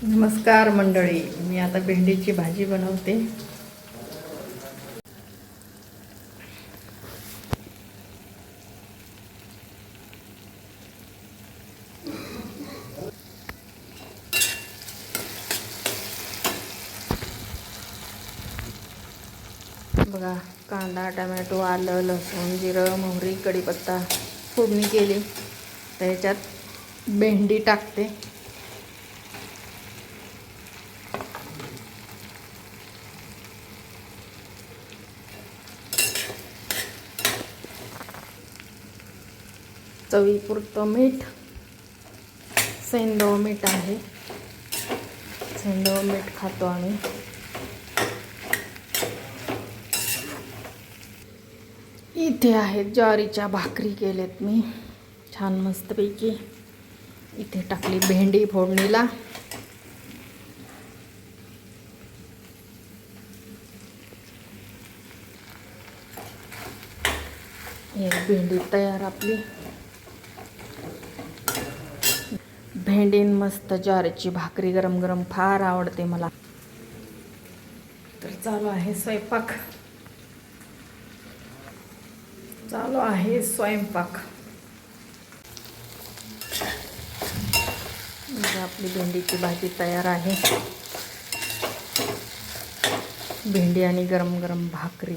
नमस्कार मंडळी, मी आता भेंडीची भाजी बनवते। बघा, कांदा, टोमॅटो, आलं, लसूण, जिरं, मोहरी, कढीपत्ता फोडणी केली। त्याच्यात भेंडी टाकते। चवीपुरतं मीठ, सेंधव मीठ आहे, सेंधव मीठ खातो आम्ही। इथे आहेत ज्वारीच्या भाकरी केलेत मी छान मस्तपैकी। इथे टाकली भेंडी फोडणीला। हे भेंडी तयार आपली। भेंडी मस्त ज्वारीची भाकरी गरम गरम फार आवडते मला। तर चालू आहे स्वयंपाक, चालू आहे स्वयंपाक। आपली भेंडीची भाजी तयार आहे। भेंडी आणि गरम गरम भाकरी।